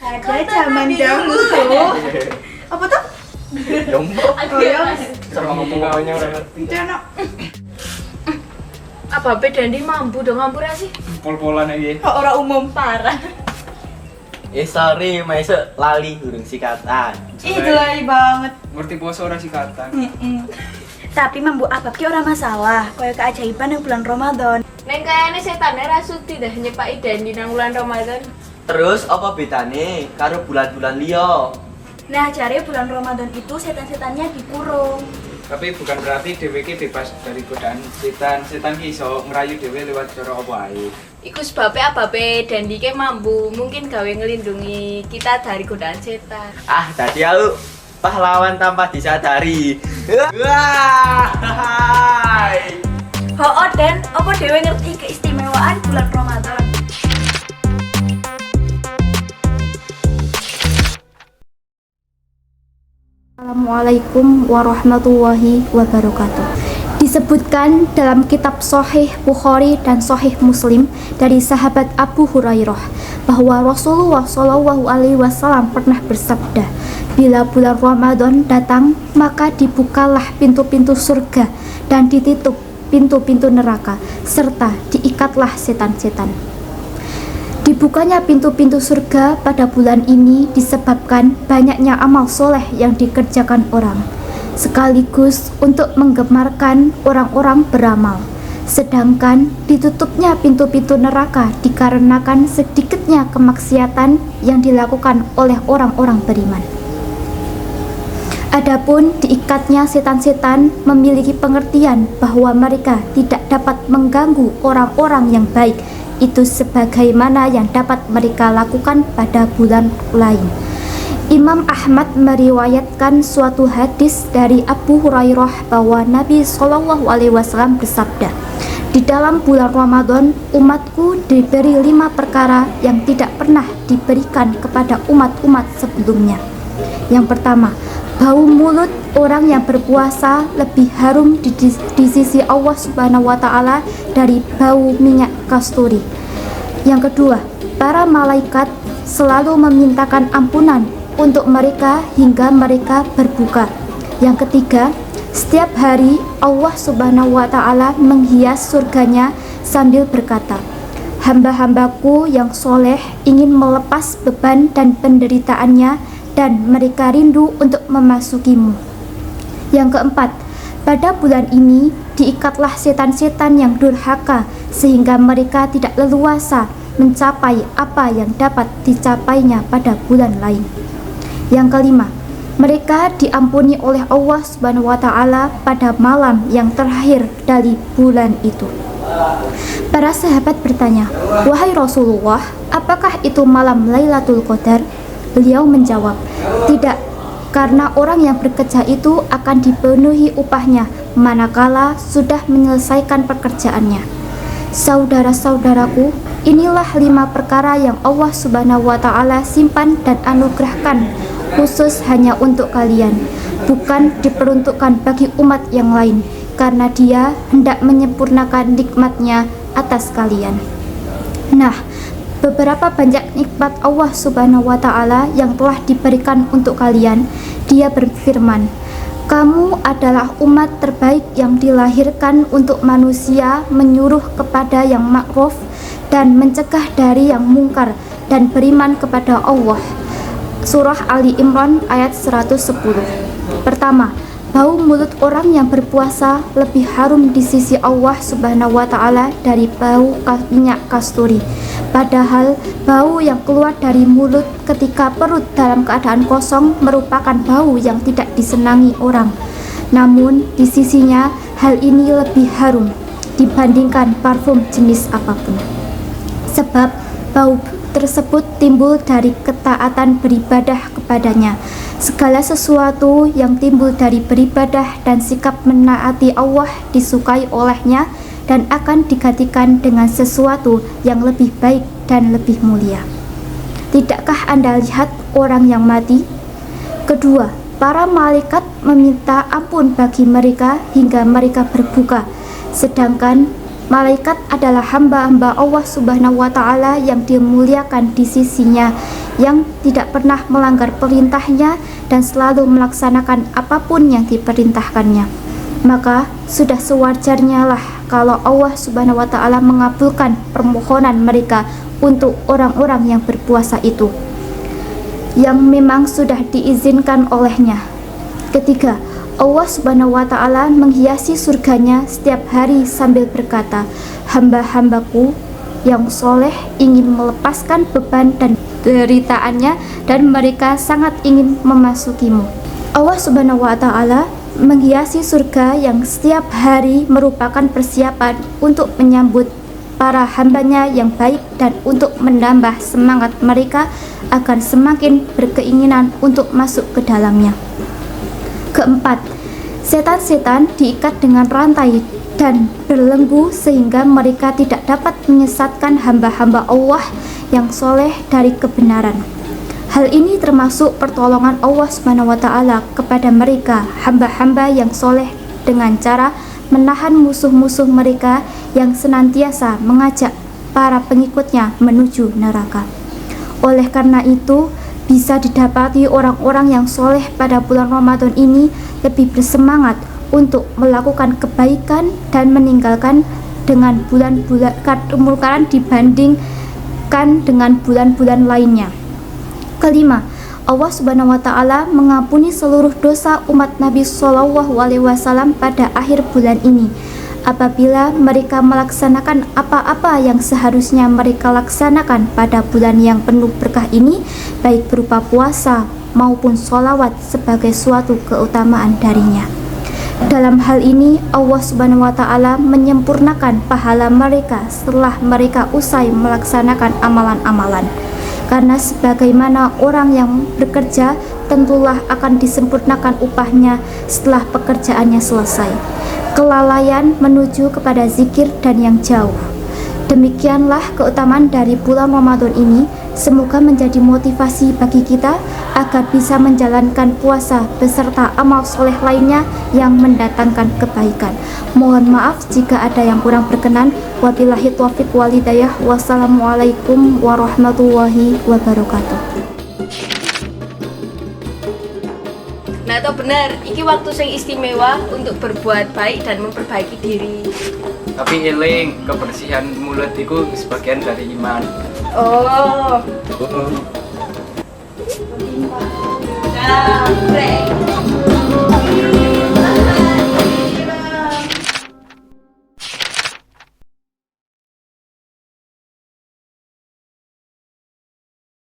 Pada zaman dahulu. Apa tuh? Oh ya. Sama ngomongnya udah ngerti. Jono. Apa beda di mampu dong ngampura sih? Pol-polan aja. Kok ora umum Parah. Sorry, masuk lali hurung sikatan. Ih, jelai banget. Ngerti poso ora sikatan. Tapi mambu apa ki ora masalah. Kaya keajaiban yang bulan Ramadan. Neng kayaknya setannya rasuti dah nyepai dan di nang bulan Ramadan. Terus apa bedane karo bulan-bulan liya? Nah, cari bulan Ramadan itu setan-setannya dikurung. Tapi bukan berarti dhewe ki bebas dari godaan setan. Setan ki iso ngerayu dhewe lewat cara apa ae. Iku sebabnya apa be dan dike mampu mungkin gawe ngelindungi kita dari godaan setan. Tadi aku pahlawan tanpa disadari. Wah. Ho Den, apa dewe ngerti keistimewaan bulan Ramadan? Assalamualaikum warahmatullahi wabarakatuh. Disebutkan dalam kitab Sahih Bukhari dan Sahih Muslim dari sahabat Abu Hurairah bahwa Rasulullah SAW pernah bersabda, bila bulan Ramadan datang maka dibukalah pintu-pintu surga dan ditutup pintu-pintu neraka serta diikatlah setan-setan. Dibukanya pintu-pintu surga pada bulan ini disebabkan banyaknya amal soleh yang dikerjakan orang, sekaligus untuk menggemarkan orang-orang beramal. Sedangkan ditutupnya pintu-pintu neraka dikarenakan sedikitnya kemaksiatan yang dilakukan oleh orang-orang beriman. Adapun diikatnya setan-setan memiliki pengertian bahwa mereka tidak dapat mengganggu orang-orang yang baik, itu sebagaimana yang dapat mereka lakukan pada bulan lain. Imam Ahmad meriwayatkan suatu hadis dari Abu Hurairah bahwa Nabi SAW bersabda, di dalam bulan Ramadan umatku diberi 5 perkara yang tidak pernah diberikan kepada umat-umat sebelumnya. Yang pertama, bau mulut orang yang berpuasa lebih harum di sisi Allah Subhanahu wa Ta'ala dari bau minyak kasturi. Yang kedua, para malaikat selalu memintakan ampunan untuk mereka hingga mereka berbuka. Yang ketiga, setiap hari Allah Subhanahu wa Ta'ala menghias surganya sambil berkata, hamba-hambaku yang soleh ingin melepas beban dan penderitaannya dan mereka rindu untuk memasukimu. Yang keempat, pada bulan ini diikatlah setan-setan yang durhaka sehingga mereka tidak leluasa mencapai apa yang dapat dicapainya pada bulan lain. Yang kelima, mereka diampuni oleh Allah Subhanahu wa Ta'ala pada malam yang terakhir dari bulan itu. Para sahabat bertanya, wahai Rasulullah, apakah itu malam Lailatul Qadar? Beliau menjawab, tidak, karena orang yang bekerja itu akan dipenuhi upahnya manakala sudah menyelesaikan pekerjaannya. Saudara-saudaraku, inilah 5 perkara yang Allah Subhanahu wa Ta'ala simpan dan anugerahkan khusus hanya untuk kalian, bukan diperuntukkan bagi umat yang lain, karena Dia hendak menyempurnakan nikmatnya atas kalian. Nah, beberapa banyak nikmat Allah Subhanahu wa Ta'ala yang telah diberikan untuk kalian. Dia berfirman, kamu adalah umat terbaik yang dilahirkan untuk manusia, menyuruh kepada yang ma'ruf dan mencegah dari yang mungkar dan beriman kepada Allah. Surah Ali Imran ayat 110. Pertama, bau mulut orang yang berpuasa lebih harum di sisi Allah Subhanahu wa Ta'ala dari bau minyak kasturi. Padahal bau yang keluar dari mulut ketika perut dalam keadaan kosong merupakan bau yang tidak disenangi orang. Namun di sisinya hal ini lebih harum dibandingkan parfum jenis apapun. Sebab bau tersebut timbul dari ketaatan beribadah kepadanya. Segala sesuatu yang timbul dari beribadah dan sikap menaati Allah disukai olehnya dan akan digantikan dengan sesuatu yang lebih baik dan lebih mulia. Tidakkah Anda lihat orang yang mati? Kedua, para malaikat meminta ampun bagi mereka hingga mereka berbuka, sedangkan Malaikat adalah hamba-hamba Allah Subhanahu wa Ta'ala yang dimuliakan di sisinya, yang tidak pernah melanggar perintahnya dan selalu melaksanakan apapun yang diperintahkannya. Maka sudah sewajarnya lah kalau Allah Subhanahu wa Ta'ala mengabulkan permohonan mereka untuk orang-orang yang berpuasa itu, yang memang sudah diizinkan olehnya. Ketiga, Allah Subhanahu wa Ta'ala menghiasi surganya setiap hari sambil berkata, hamba-hambaku yang soleh ingin melepaskan beban dan deritaannya dan mereka sangat ingin memasukimu. Allah Subhanahu wa Ta'ala menghiasi surga yang setiap hari merupakan persiapan untuk menyambut para hambanya yang baik dan untuk menambah semangat mereka agar semakin berkeinginan untuk masuk ke dalamnya. Keempat, setan-setan diikat dengan rantai dan berlenggu sehingga mereka tidak dapat menyesatkan hamba-hamba Allah yang soleh dari kebenaran. Hal ini termasuk pertolongan Allah Subhanahu wa Ta'ala kepada mereka, hamba-hamba yang soleh, dengan cara menahan musuh-musuh mereka yang senantiasa mengajak para pengikutnya menuju neraka. Oleh karena itu, bisa didapati orang-orang yang soleh pada bulan Ramadan ini lebih bersemangat untuk melakukan kebaikan dan meninggalkan dengan bulan-bulan kemungkaran dibandingkan dengan bulan-bulan lainnya. Kelima, Allah Subhanahu wa Ta'ala mengampuni seluruh dosa umat Nabi Shallallahu Alaihi Wasallam pada akhir bulan ini apabila mereka melaksanakan apa-apa yang seharusnya mereka laksanakan pada bulan yang penuh berkah ini, baik berupa puasa maupun sholawat sebagai suatu keutamaan darinya. Dalam hal ini, Allah Subhanahu wa Ta'ala menyempurnakan pahala mereka setelah mereka usai melaksanakan amalan-amalan. Karena sebagaimana orang yang bekerja tentulah akan disempurnakan upahnya setelah pekerjaannya selesai. Kelalaian menuju kepada zikir dan yang jauh. Demikianlah keutamaan dari bulan Ramadan ini. Semoga menjadi motivasi bagi kita agar bisa menjalankan puasa beserta amal soleh lainnya yang mendatangkan kebaikan. Mohon maaf jika ada yang kurang berkenan. Wabillahi taufiq wal hidayah. Wassalamualaikum warahmatullahi wabarakatuh. Nah, itu bener, iki waktu yang istimewa untuk berbuat baik dan memperbaiki diri. Tapi eling, kebersihan mulut itu sebagian dari iman. Oh.